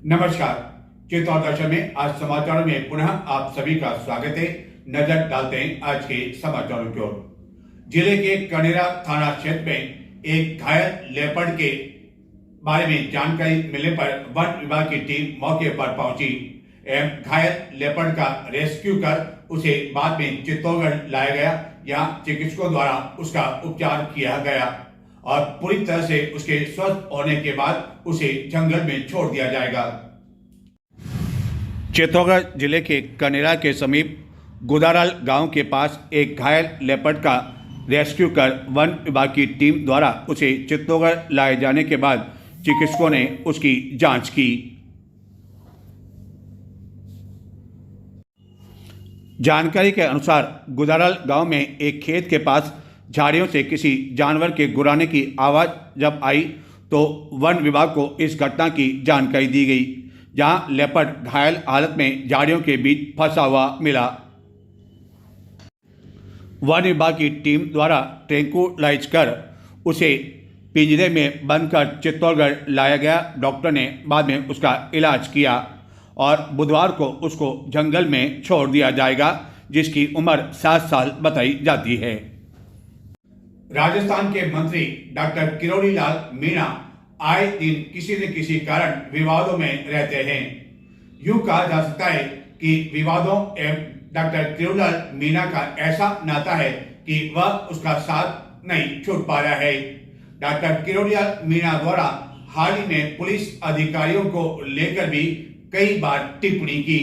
नमस्कार। चित्तौड़ दर्शन में आज समाचारों में पुनः आप सभी का स्वागत है। नजर डालते हैं आज के समाचारों की ओर। जिले के कनेरा थाना क्षेत्र में एक घायल लेपर्ड के बारे में जानकारी मिलने पर वन विभाग की टीम मौके पर पहुंची एवं घायल लेपर्ड का रेस्क्यू कर उसे बाद में चित्तौड़गढ़ लाया गया। यहाँ चिकित्सकों द्वारा उसका उपचार किया गया और पूरी तरह से उसके स्वस्थ होने के बाद उसे जंगल में छोड़ दिया जाएगा। चित्तौड़गढ़ जिले के कनेरा के समीप गुदाराल गांव के पास एक घायल लेपर्ड का रेस्क्यू कर वन विभाग की टीम द्वारा उसे चित्तौड़गढ़ लाए जाने के बाद चिकित्सकों ने उसकी जांच की। जानकारी के अनुसार गुदाराल गांव में एक खेत के पास झाड़ियों से किसी जानवर के गुर्राने की आवाज़ जब आई तो वन विभाग को इस घटना की जानकारी दी गई, जहां लेपर्ड घायल हालत में झाड़ियों के बीच फंसा हुआ मिला। वन विभाग की टीम द्वारा ट्रैंकुलाइज कर उसे पिंजरे में बंद कर चित्तौड़गढ़ लाया गया। डॉक्टर ने बाद में उसका इलाज किया और बुधवार को उसको जंगल में छोड़ दिया जाएगा, जिसकी उम्र 7 साल बताई जाती है। राजस्थान के मंत्री डॉक्टर किरोड़ी लाल मीणा आए दिन किसी न किसी कारण विवादों में रहते हैं। यूं कहा जा सकता है कि विवादों एवं डॉक्टर किरोड़ी लाल मीणा का ऐसा नाता है कि वह उसका साथ नहीं छूट पा रहा है। डॉक्टर किरोड़ी लाल मीणा द्वारा हाल ही में पुलिस अधिकारियों को लेकर भी कई बार टिप्पणी की।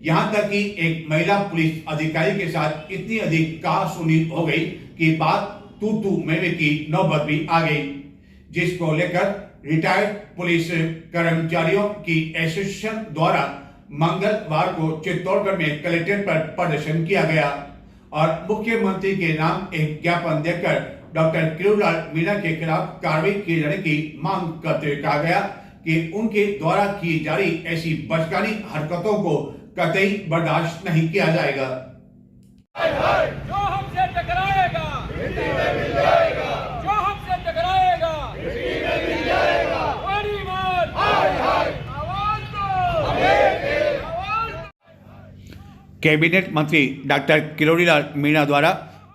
यहाँ तक कि एक महिला पुलिस अधिकारी के साथ इतनी अधिक कहासुनी हो गई कि बात तू मैं की नौबत भी आ गई, जिसको लेकर रिटायर्ड पुलिस कर्मचारियों की एसोसिएशन द्वारा मंगलवार को चित्तौड़गढ़ में कलेक्ट्रेट पर प्रदर्शन किया गया और मुख्यमंत्री के नाम एक ज्ञापन देकर डॉक्टर किरोड़ी लाल मीणा के खिलाफ कार्रवाई किए जाने की मांग करते हुए कहा गया कि उनके द्वारा की जा रही ऐसी बचकानी हरकतों को कतई बर्दाश्त नहीं किया जाएगा। जो हमसे टकराएगा मिट्टी में मिल जाएगा, जो हमसे टकराएगा मिट्टी में मिल जाएगा। बड़ी बात हाय हाय आवाज दो आवाज। कैबिनेट मंत्री डॉक्टर किरोड़ी लाल मीणा द्वारा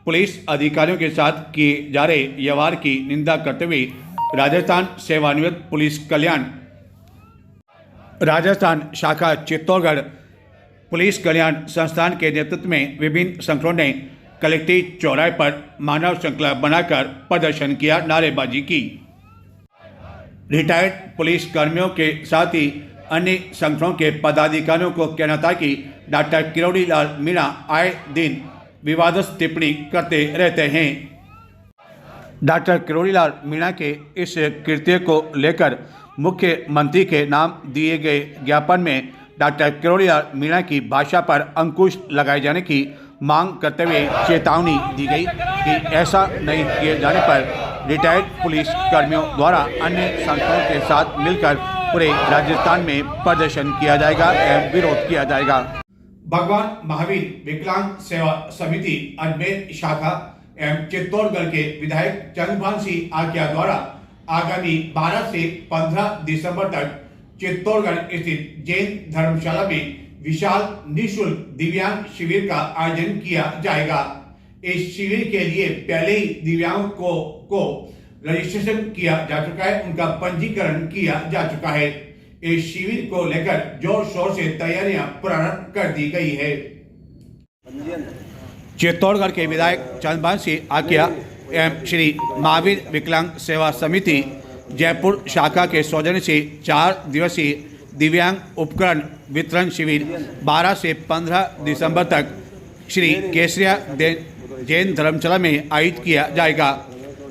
पुलिस अधिकारियों के साथ किए जा रहे व्यवहार की निंदा करते हुए राजस्थान सेवानिवृत्त पुलिस कल्याण राजस्थान शाखा चित्तौड़गढ़ पुलिस कल्याण संस्थान के नेतृत्व में विभिन्न संगठनों ने कलेक्ट्रेट चौराहे पर मानव श्रृंखला बनाकर प्रदर्शन किया, नारेबाजी की। रिटायर्ड पुलिस कर्मियों के साथ ही अन्य संगठनों के पदाधिकारियों को कहना था कि डॉक्टर किरोड़ी लाल मीणा आए दिन विवादास्पद टिप्पणी करते रहते हैं। डॉक्टर किरोड़ी लाल मीणा के इस कृत्य को लेकर मुख्यमंत्री के नाम दिए गए ज्ञापन में डॉक्टर किरोड़ी लाल मीणा की भाषा पर अंकुश लगाए जाने की मांग करते हुए चेतावनी दी गई कि ऐसा नहीं किए जाने पर रिटायर्ड पुलिस कर्मियों द्वारा अन्य संगठनों के साथ मिलकर पूरे राजस्थान में प्रदर्शन किया जाएगा एवं विरोध किया जाएगा। भगवान महावीर विकलांग सेवा समिति अजमेर शाखा एवं चित्तौड़गढ़ के विधायक चंद्रभान सिंह आकिया द्वारा आगामी 12 से 15 दिसंबर तक चित्तौड़गढ़ स्थित जैन धर्मशाला में विशाल निःशुल्क दिव्यांग शिविर का आयोजन किया जाएगा। इस शिविर के लिए पहले ही दिव्यांगों को रजिस्ट्रेशन किया जा चुका है, उनका पंजीकरण किया जा चुका है। इस शिविर को लेकर जोर शोर से तैयारियां प्रारंभ कर दी गई है। चित्तौड़गढ़ के विधायक चंद्रभान सिंह आकिया एवं श्री महावीर विकलांग सेवा समिति जयपुर शाखा के सौजन्य से 4 दिवसीय दिव्यांग उपकरण वितरण शिविर 12 से 15 दिसंबर तक श्री केसरिया जैन धर्मशाला में आयोजित किया जाएगा।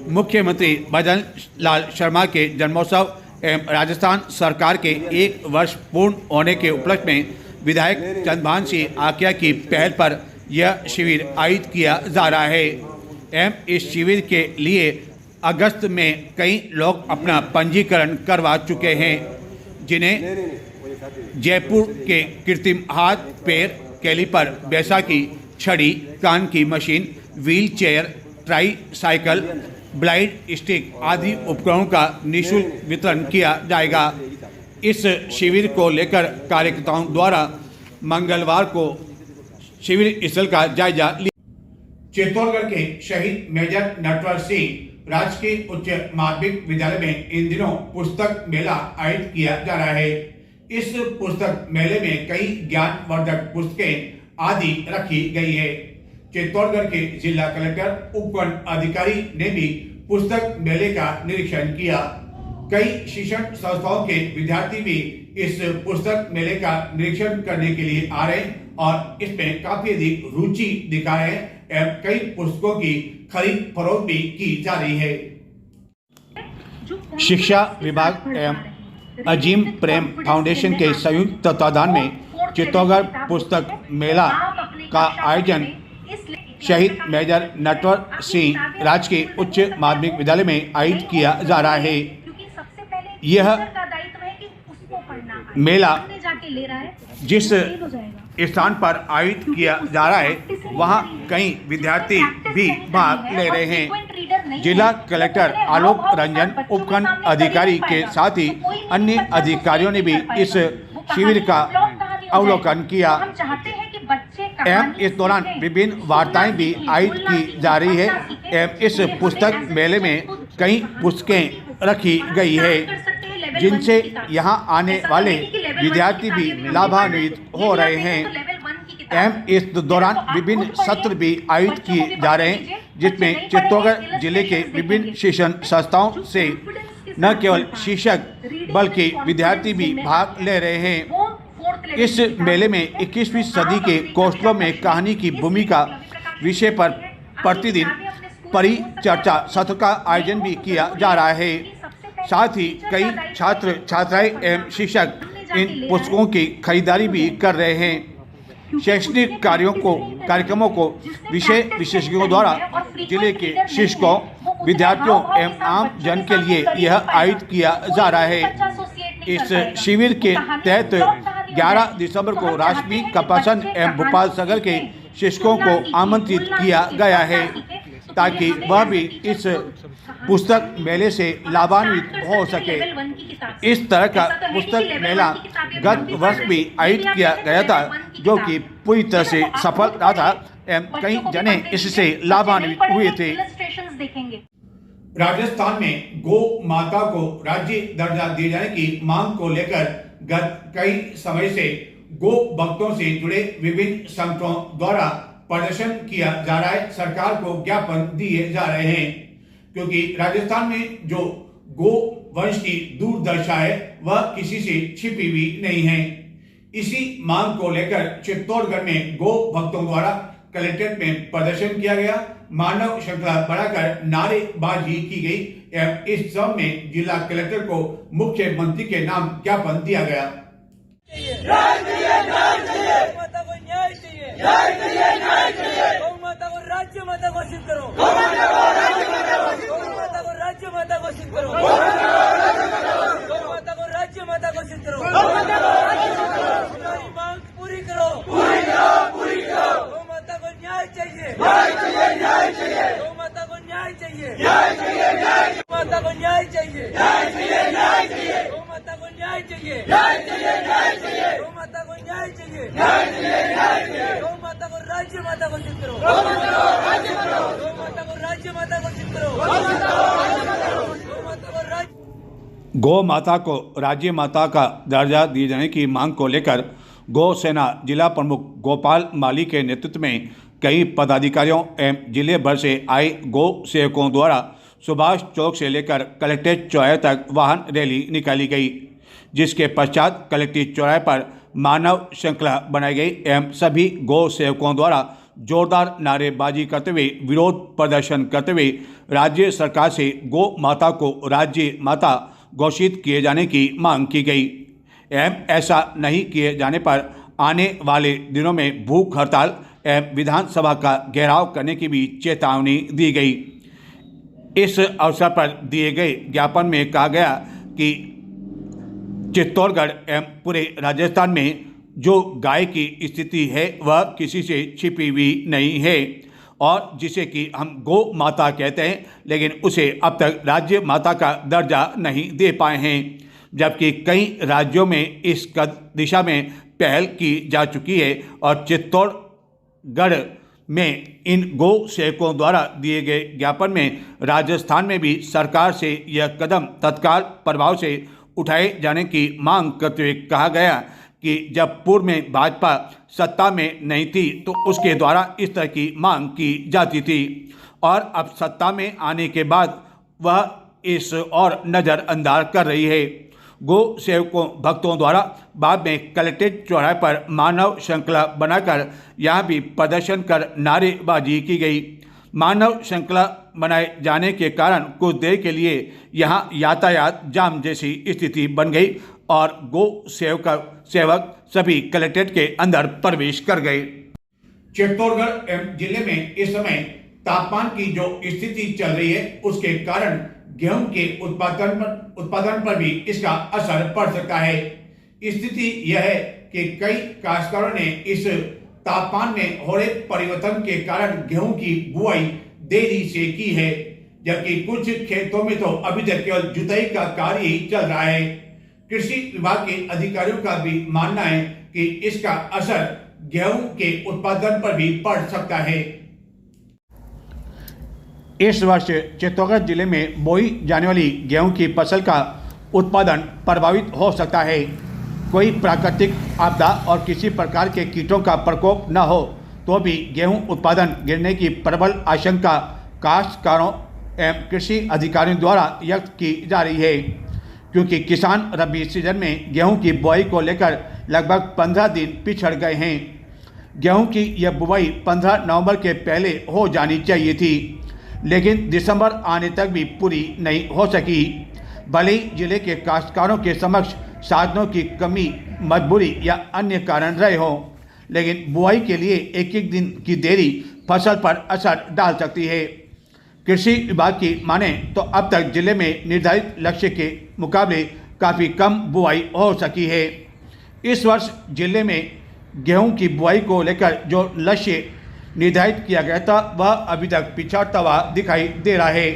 मुख्यमंत्री भजन लाल शर्मा के जन्मोत्सव एवं राजस्थान सरकार के 1 वर्ष पूर्ण होने के उपलक्ष्य में विधायक चंद्रभान सिंह आकिया की पहल पर यह शिविर आयोजित किया जा रहा है एवं इस शिविर के लिए अगस्त में कई लोग अपना पंजीकरण करवा चुके हैं, जिन्हें जयपुर के कृत्रिम हाथ पैर कैलिपर, बैसाखी, छड़ी, कान की machine, wheel chair, try cycle, blind stick आदि उपकरणों का निःशुल्क वितरण किया जाएगा। इस शिविर को लेकर कार्यकर्ताओं द्वारा मंगलवार को शिविर स्थल का जायजा लिया। चित्तौड़गढ़ के शहीद मेजर नटवर सिंह राजकीय उच्च माध्यमिक विद्यालय में इन दिनों पुस्तक मेला आयोजित किया जा रहा है। इस पुस्तक मेले में कई ज्ञानवर्धक पुस्तकें आदि रखी गई है। चित्तौड़गढ़ के जिला कलेक्टर उपवन अधिकारी ने भी पुस्तक मेले का निरीक्षण किया। कई शिक्षण संस्थाओं के विद्यार्थी भी इस पुस्तक मेले का निरीक्षण करने के लिए आ रहे हैं और इसमें काफी अधिक रुचि दिखा रहे हैं एवं कई पुस्तकों की खरीद फरोख्त भी की जा रही है। शिक्षा विभाग एवं अजीम प्रेम फाउंडेशन के संयुक्त तत्वाधान में चित्तौड़गढ़ पुस्तक मेला का आयोजन शहीद मेजर नटवर सिंह राजकीय उच्च माध्यमिक विद्यालय में आयोजित किया जा रहा है। यह मेला जिस स्थान पर आयोजित किया जा रहा है वहां कई विद्यार्थी भी भाग ले रहे हैं। जिला कलेक्टर आलोक रंजन उपखंड अधिकारी के साथ ही अन्य अधिकारियों ने भी इस शिविर का अवलोकन किया एवं इस दौरान विभिन्न वार्ताएं भी आयोजित की जा रही है एवं इस पुस्तक मेले में कई पुस्तकें रखी गई है जिनसे यहां आने वाले विद्यार्थी भी लाभान्वित हो रहे हैं एवं इस दौरान विभिन्न सत्र भी आयोजित किए जा रहे हैं जिसमें चित्तौड़गढ़ जिले के विभिन्न शिक्षण संस्थाओं से न केवल शिक्षक बल्कि विद्यार्थी भी भाग ले रहे हैं। इस मेले में 21वीं सदी के कौशलों में कहानी की भूमिका विषय पर प्रतिदिन परिचर्चा सत्र का आयोजन भी किया जा रहा है। साथ ही कई छात्र छात्राएं एवं शिक्षक इन पुस्तकों की खरीदारी भी कर रहे हैं। शैक्षणिक कार्यक्रमों को विषय विशेषज्ञों द्वारा जिले के शिक्षकों विद्यार्थियों एवं आम जन के लिए यह आयोजित किया जा रहा है। इस शिविर के तहत 11 दिसंबर को राष्ट्रीय कपासन एवं भोपाल सागर के शिक्षकों को आमंत्रित किया गया है ताकि वह भी इस पुस्तक मेले से लाभान्वित हो सके। इस तरह का पुस्तक मेला गत वर्ष भी आयोजित किया गया था जो कि पूरी तरह से सफल रहा था एवं कई जने इससे लाभान्वित हुए थे। राजस्थान में गौ माता को राज्य दर्जा दिए जाने की मांग को लेकर गत कई समय से गौ भक्तों से जुड़े विभिन्न संगठनों द्वारा प्रदर्शन किया जा रहा है। सरकार को ज्ञापन दिए जा रहे हैं क्योंकि राजस्थान में जो गो वंश की दुर्दशा है वह किसी से छिपी हुई नहीं है। इसी मांग को लेकर चित्तौड़गढ़ में गो भक्तों द्वारा कलेक्ट्रेट में प्रदर्शन किया गया, मानव श्रृंखला बनाकर नारेबाजी की गई एवं इस सब में जिला कलेक्टर को मुख्यमंत्री के नाम ज्ञापन दिया गया। माता को न्याय चाहिए, न्याय चाहिए, न्याय चाहिए। गौ माता को राज्य माता घोषित करो, गौ माता को राज्य माता घोषित करो, गौ माता को राज्य माता घोषित करो, हमारी मांग पूरी करो, पूरी करो, पूरी करो। गौ माता को न्याय चाहिए, न्याय चाहिए, न्याय चाहिए। गौ माता को न्याय चाहिए, न्याय चाहिए, न्याय। माता को न्याय चाहिए, न्याय चाहिए, न्याय चाहिए। गौ माता को न्याय चाहिए, न्याय चाहिए, न्याय चाहिए। गौ माता को न्याय चाहिए, न्याय चाहिए, न्याय चाहिए। गौ माता को राज्य माता घोषित करो, गौ माता को राज्य करो, गौ माता को राज्य माता घोषित करो, गौ माता को राज्य करो, गौ माता को राज्य। गौ माता को राज्य माता का दर्जा दिए जाने की मांग को लेकर गौ सेना जिला प्रमुख गोपाल माली के नेतृत्व में कई पदाधिकारियों एवं जिले भर से आए गौ सेवकों द्वारा सुभाष चौक से लेकर कलेक्ट्रेट चौराहे तक वाहन रैली निकाली गई, जिसके पश्चात कलेक्ट्रेट चौराहे पर मानव श्रृंखला बनाई गई एवं सभी गौ सेवकों द्वारा जोरदार नारेबाजी करते हुए विरोध प्रदर्शन करते हुए राज्य सरकार से गौ माता को राज्य माता घोषित किए जाने की मांग की गई एवं ऐसा नहीं किए जाने पर आने वाले दिनों में भूख हड़ताल एवं विधानसभा का घेराव करने की भी चेतावनी दी गई। इस अवसर पर दिए गए ज्ञापन में कहा गया कि चित्तौड़गढ़ एवं पूरे राजस्थान में जो गाय की स्थिति है वह किसी से छिपी हुई नहीं है और जिसे कि हम गौ माता कहते हैं, लेकिन उसे अब तक राज्य माता का दर्जा नहीं दे पाए हैं। जबकि कई राज्यों में इस दिशा में पहल की जा चुकी है और चित्तौड़गढ़ में इन गो सेवकों द्वारा दिए गए ज्ञापन में राजस्थान में भी सरकार से यह कदम तत्काल प्रभाव से उठाए जाने की मांग करते हुए कहा गया कि जब पूर्व में भाजपा सत्ता में नहीं थी तो उसके द्वारा इस तरह की मांग की जाती थी और अब सत्ता में आने के बाद वह इस और नज़रअंदाज कर रही है। गो सेवकों भक्तों द्वारा बाद में कलेक्ट्रेट चौराहे पर मानव श्रृंखला बनाकर यहाँ भी प्रदर्शन कर नारेबाजी की गई। मानव श्रृंखला बनाए जाने के कारण कुछ देर के लिए यहाँ यातायात जाम जैसी स्थिति बन गई और गो सेवक सभी कलेक्ट्रेट के अंदर प्रवेश कर गए। चित्तौड़गढ़ जिले में इस समय तापमान की जो स्थिति चल रही है उसके कारण गेहूं के उत्पादन पर भी इसका असर पड़ सकता है। स्थिति यह है कि कई काश्तकारों ने इस तापमान में हो रहे परिवर्तन के कारण गेहूं की बुआई देरी से की है, जबकि कुछ खेतों में तो अभी तक केवल जुताई का कार्य ही चल रहा है। कृषि विभाग के अधिकारियों का भी मानना है कि इसका असर गेहूं के उत्पादन पर भी पड़ सकता है। इस वर्ष चित्तौड़गढ़ जिले में बोई जाने वाली गेहूं की फसल का उत्पादन प्रभावित हो सकता है। कोई प्राकृतिक आपदा और किसी प्रकार के कीटों का प्रकोप न हो तो भी गेहूं उत्पादन गिरने की प्रबल आशंका काश्तकारों एवं कृषि अधिकारियों द्वारा व्यक्त की जा रही है, क्योंकि किसान रबी सीजन में गेहूं की बुआई को लेकर लगभग 15 दिन पिछड़ गए हैं। गेहूं की यह बुआई 15 नवंबर के पहले हो जानी चाहिए थी, लेकिन दिसंबर आने तक भी पूरी नहीं हो सकी। भले ही जिले के काश्तकारों के समक्ष साधनों की कमी, मजबूरी या अन्य कारण रहे हों, लेकिन बुआई के लिए एक एक दिन की देरी फसल पर असर डाल सकती है। कृषि विभाग की माने तो अब तक जिले में निर्धारित लक्ष्य के मुकाबले काफ़ी कम बुआई हो सकी है। इस वर्ष जिले में गेहूं की बुआई को लेकर जो लक्ष्य निर्धारित किया गया था वह अभी तक पिछड़ता हुआ दिखाई दे रहा है।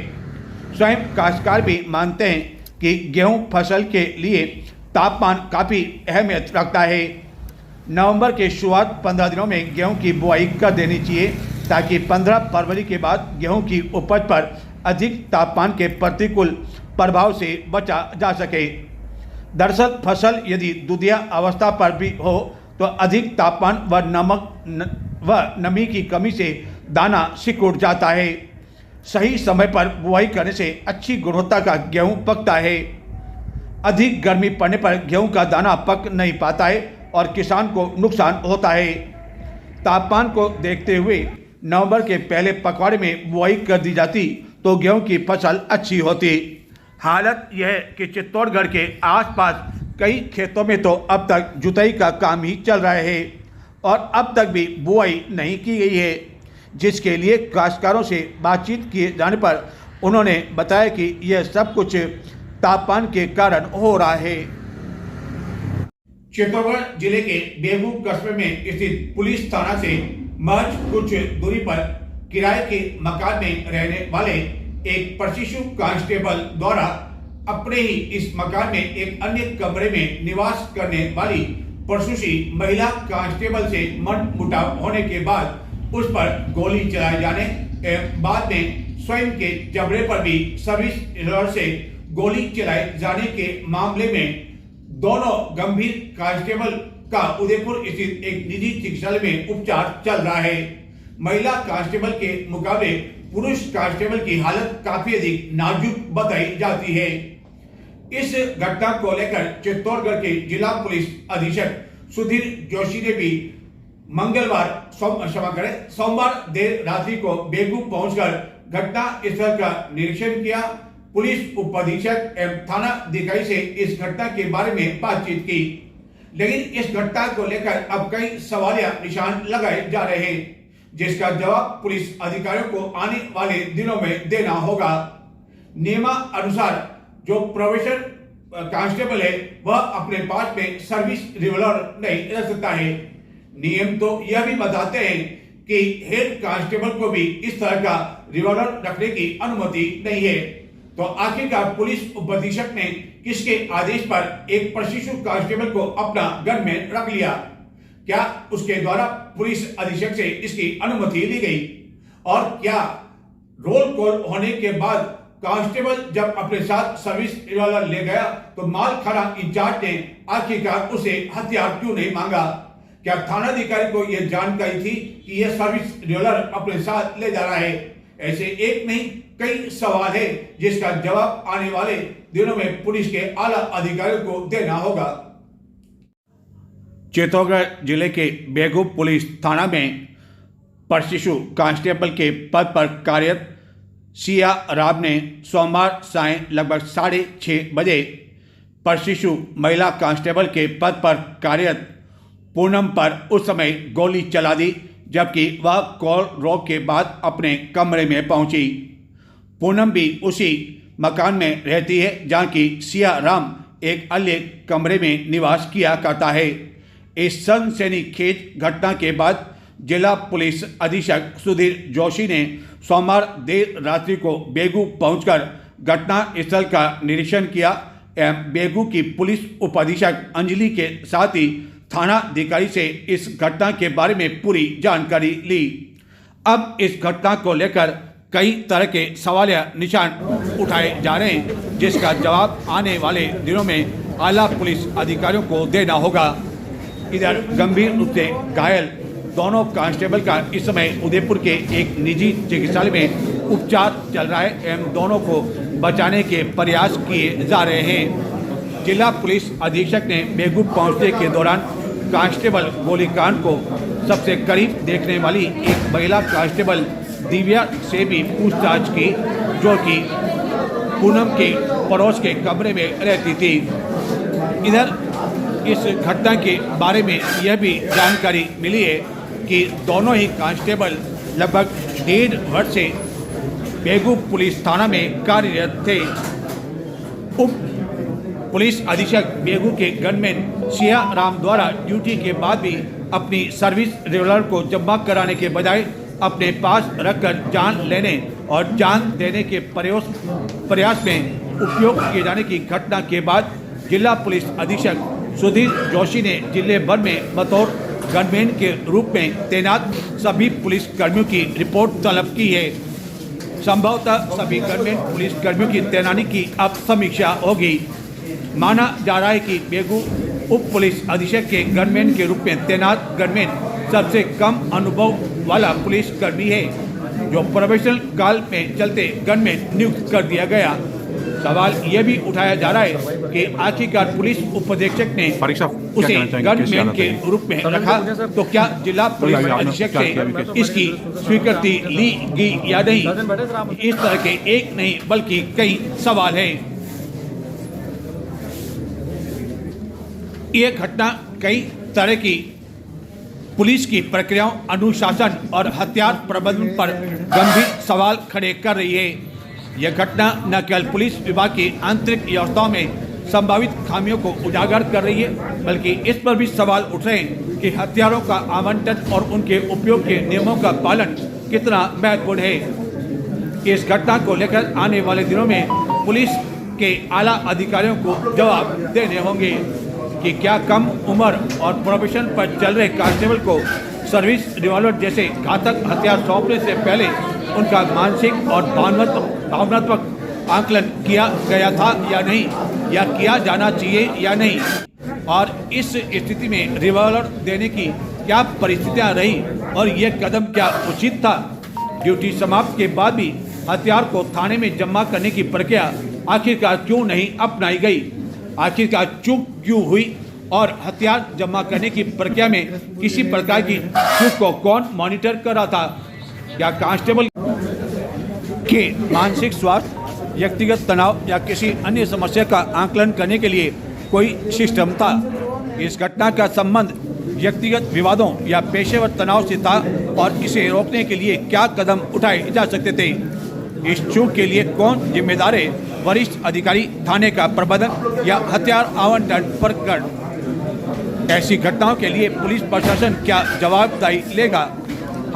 स्वयं काश्तकार भी मानते हैं कि गेहूं फसल के लिए तापमान काफ़ी अहमियत रखता है। नवंबर के शुरुआत 15 दिनों में गेहूं की बुआई कर देनी चाहिए ताकि 15 फरवरी के बाद गेहूं की उपज पर अधिक तापमान के प्रतिकूल प्रभाव से बचा जा सके। दरअसल फसल यदि दुधिया अवस्था पर भी हो तो अधिक तापमान व नमी की कमी से दाना सिकुड़ जाता है। सही समय पर बुआई करने से अच्छी गुणवत्ता का गेहूं पकता है। अधिक गर्मी पड़ने पर गेहूं का दाना पक नहीं पाता है और किसान को नुकसान होता है। तापमान को देखते हुए नवंबर के पहले पखवाड़े में बुआई कर दी जाती तो गेहूं की फसल अच्छी होती। हालत यह है कि चित्तौड़गढ़ के आसपास कई खेतों में तो अब तक जुताई का काम ही चल रहा है और अब तक भी बुआई नहीं की गई है, जिसके लिए काश्तकारों से बातचीत किए जाने पर उन्होंने बताया कि यह सब कुछ तापमान के कारण हो रहा है। चित्तौड़गढ़ जिले के बेगू कस्बे में स्थित पुलिस थाना से महज कुछ दूरी पर किराए के मकान में रहने वाले एक प्रशिक्षु कांस्टेबल द्वारा अपने ही इस मकान में एक अन्य कमरे में निवास करने वाली प्रसूति महिला कांस्टेबल से मनमुटाव होने के बाद उस पर गोली चलाए जाने एवं बाद में स्वयं के जबड़े पर भी सर्विस रिवॉल्वर से गोली चलाए जाने के मामले में दोनों गंभीर कांस्टेबल का उदयपुर स्थित एक निजी चिकित्सालय में उपचार चल रहा है। महिला कांस्टेबल के मुकाबले पुरुष कांस्टेबल की हालत काफी अधिक नाजुक बताई जाती है। इस घटना को लेकर चित्तौड़गढ़ के जिला पुलिस अधीक्षक सुधीर जोशी ने भी सोमवार देर रात्रि को बेगू पहुंचकर घटना स्थल का निरीक्षण किया। पुलिस उप अधीक्षक एवं थाना अधिकारी से इस घटना के बारे में बातचीत की, लेकिन इस घटना को लेकर अब कई सवालिया निशान लगाए जा रहे हैं, जिसका जवाब पुलिस अधिकारियों को आने वाले दिनों में देना होगा। नियमानुसार जो प्रोबेशन कांस्टेबल है वह अपने पास में सर्विस रिवॉल्वर नहीं रख सकता है। नियम तो यह भी बताते हैं कि हेड कांस्टेबल को भी इस तरह का रिवॉल्वर रखने की अनुमति नहीं है। तो आखिरकार पुलिस उपाधीक्षक ने किसके आदेश पर एक प्रशिक्षु कांस्टेबल को अपना गन में रख लिया? क्या उसके द्वारा पुलिस अधीक्षक से इसकी अनुमति ली गई? और क्या रोल कॉल होने के बाद कांस्टेबल जब अपने साथ सर्विस रिवॉल्वर ले गया तो मालखाना इंचार्ज ने आखिरकार उसे हथियार क्यों नहीं मांगा? क्या थानाधिकारी को यह जानकारी थी कि यह सर्विस रिवॉल्वर अपने साथ ले जा रहा है? ऐसे एक नहीं कई सवाल है जिसका जवाब आने वाले दिनों में पुलिस के आला अधिकारियों को देना होगा। चित्तौड़गढ़ जिले के बेगू पुलिस थाना में प्रशिक्षु कांस्टेबल के पद पर कार्यरत सिया राम ने सोमवार सायं लगभग 6:30 बजे प्रशिक्षु महिला कांस्टेबल के पद पर कार्यरत पूनम पर उस समय गोली चला दी, जबकि वह कॉल रोक के बाद अपने कमरे में पहुंची। पूनम भी उसी मकान में रहती है जहां की सिया राम एक अन्य कमरे में निवास किया करता है। इस सनसनीखेज घटना के बाद जिला पुलिस अधीक्षक सुधीर जोशी ने सोमवार देर रात्रि को बेगू पहुंचकर घटना स्थल का निरीक्षण किया एवं बेगू की पुलिस उपाधीक्षक अंजलि के साथ ही थानाधिकारी से इस घटना के बारे में पूरी जानकारी ली। अब इस घटना को लेकर कई तरह के सवाल या निशान उठाए जा रहे हैं, जिसका जवाब आने वाले दिनों में आला पुलिस अधिकारियों को देना होगा। इधर गंभीर रूप से घायल दोनों कांस्टेबल का इस समय उदयपुर के एक निजी चिकित्सालय में उपचार चल रहा है एवं दोनों को बचाने के प्रयास किए जा रहे हैं। जिला पुलिस अधीक्षक ने बेगू पहुंचने के दौरान कांस्टेबल गोलीकांड को सबसे करीब देखने वाली एक महिला कांस्टेबल दिव्या से भी पूछताछ की, जो कि पूनम के पड़ोस के कमरे में रहती थी। इधर इस घटना के बारे में यह भी जानकारी मिली है कि दोनों ही कांस्टेबल लगभग 1.5 वर्ष से बेगू पुलिस थाना में कार्यरत थे। उप पुलिस अधीक्षक बेगू के गनमैन सिया राम द्वारा ड्यूटी के बाद भी अपनी सर्विस रिवॉल्वर को जमा कराने के बजाय अपने पास रखकर जान लेने और जान देने के प्रयास में उपयोग किए जाने की घटना के बाद जिला पुलिस अधीक्षक सुधीर जोशी ने जिले भर में बतौर गनमैन के रूप में तैनात सभी पुलिस कर्मियों की रिपोर्ट तलब की है। संभवतः सभी गनमैन पुलिस कर्मियों की तैनाती की अब समीक्षा होगी। माना जा रहा है कि बेगू उप पुलिस अधीक्षक के गनमैन के रूप में तैनात गनमैन सबसे कम अनुभव वाला पुलिस कर्मी है, जो प्रोफेशनल काल में चलते गनमैन नियुक्त कर दिया गया। सवाल यह भी उठाया जा रहा है कि आखिरकार पुलिस उपाधीक्षक ने उसे गनमैन के रूप में रखा तो क्या जिला पुलिस अधीक्षक से इसकी स्वीकृति ली गई या नहीं? इस तरह के एक नहीं बल्कि कई सवाल हैं। ये घटना कई तरह की पुलिस की प्रक्रियाओं, अनुशासन और हथियार प्रबंधन पर गंभीर सवाल खड़े कर रही है। यह घटना न केवल पुलिस विभाग की आंतरिक व्यवस्थाओं में संभावित खामियों को उजागर कर रही है, बल्कि इस पर भी सवाल उठ रहे हैं कि हथियारों का आवंटन और उनके उपयोग के नियमों का पालन कितना महत्वपूर्ण है। इस घटना को लेकर आने वाले दिनों में पुलिस के आला अधिकारियों को जवाब देने होंगे कि क्या कम उम्र और प्रोफेशन पर चल रहे कांस्टेबल को सर्विस रिवॉल्वर जैसे घातक हथियार सौंपने से पहले उनका मानसिक और भावनात्मक आकलन किया गया था या नहीं, या किया जाना चाहिए या नहीं, और इस स्थिति में रिवॉल्वर देने की क्या परिस्थितियां रही और यह कदम क्या उचित था। ड्यूटी समाप्त के बाद भी हथियार को थाने में जमा करने की प्रक्रिया आखिरकार क्यों नहीं अपनाई गई? आखिरकार चूक क्यों हुई और हथियार जमा करने की प्रक्रिया में किसी प्रकार की चूक को कौन मॉनिटर कर रहा था? क्या कांस्टेबल के मानसिक स्वास्थ्य, व्यक्तिगत तनाव या किसी अन्य समस्या का आकलन करने के लिए कोई सिस्टम था? इस घटना का संबंध व्यक्तिगत विवादों या पेशेवर तनाव से था और इसे रोकने के लिए क्या कदम उठाए जा सकते थे? इस चूक के लिए कौन जिम्मेदार है? वरिष्ठ अधिकारी, थाने का प्रबंधन या हथियार आवंटन प्रकरण? ऐसी घटनाओं के लिए पुलिस प्रशासन क्या जवाबदारी लेगा?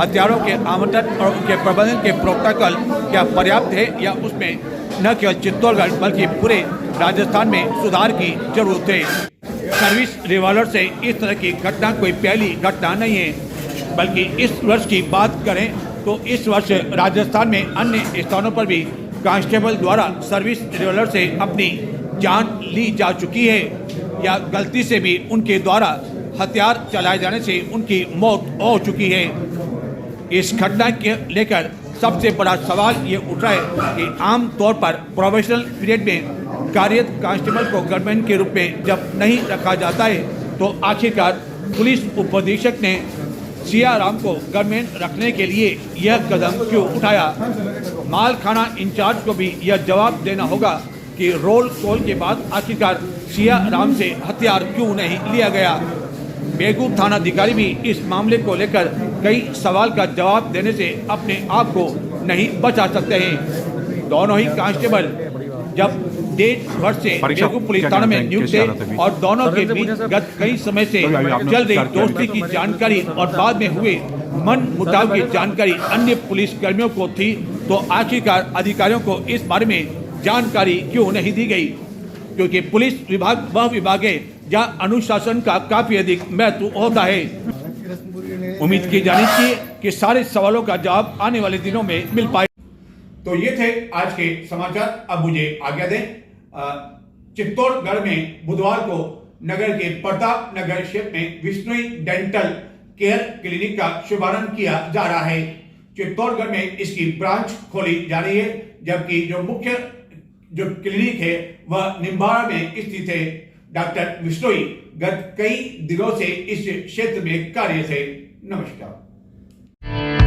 हथियारों के आवंटन और उनके प्रबंधन के प्रोटोकॉल क्या पर्याप्त है या उसमें न केवल चित्तौड़गढ़ बल्कि पूरे राजस्थान में सुधार की जरूरत है। सर्विस रिवॉल्वर से इस तरह की घटना कोई पहली घटना नहीं है, बल्कि इस वर्ष की बात करें तो इस वर्ष राजस्थान में अन्य स्थानों पर भी कांस्टेबल द्वारा सर्विस रिवॉल्वर से अपनी जान ली जा चुकी है या गलती से भी उनके द्वारा हथियार चलाए जाने से उनकी मौत हो चुकी है। इस घटना के लेकर सबसे बड़ा सवाल ये उठ रहा है कि आम तौर पर प्रोफेशनल पीरियड में कार्यरत कांस्टेबल को गनमैन के रूप में जब नहीं रखा जाता है तो आखिरकार पुलिस उपाधीक्षक ने सियाराम को गनमैन रखने के लिए यह कदम क्यों उठाया। मालखाना इंचार्ज को भी यह जवाब देना होगा कि रोल कॉल के बाद आखिरकार सियाराम से हथियार क्यों नहीं लिया गया। बेगूर थानाधिकारी भी इस मामले को लेकर कई सवाल का जवाब देने से अपने आप को नहीं बचा सकते हैं। दोनों ही कांस्टेबल जब 1.5 वर्ष से बेगूर पुलिस थाना में नियुक्त थे और दोनों के बीच गत कई समय से चल रही दोस्ती की जानकारी और बाद में हुए मन मुटाव की जानकारी अन्य पुलिस कर्मियों को थी, तो आखिरकार अधिकारियों को इस बारे में जानकारी क्यों नहीं दी गई? क्योंकि पुलिस विभाग वह विभाग है जहाँ अनुशासन का काफी अधिक महत्व होता है। उम्मीद की जानी चाहिए कि सारे सवालों का जवाब आने वाले दिनों में मिल पाए। तो ये थे आज के समाचार। अब मुझे आज्ञा दें। चित्तौड़गढ़ में बुधवार को नगर के प्रताप नगर क्षेत्र में विष्णुई डेंटल केयर क्लिनिक का शुभारंभ किया जा रहा है। चित्तौड़गढ़ में इसकी ब्रांच खोली जा रही है, जबकि जो मुख्य क्लिनिक है वह निम्बाड़ा में स्थित है। डॉक्टर विष्णुई गत कई दिनों से इस क्षेत्र में कार्य थे। नमस्कार।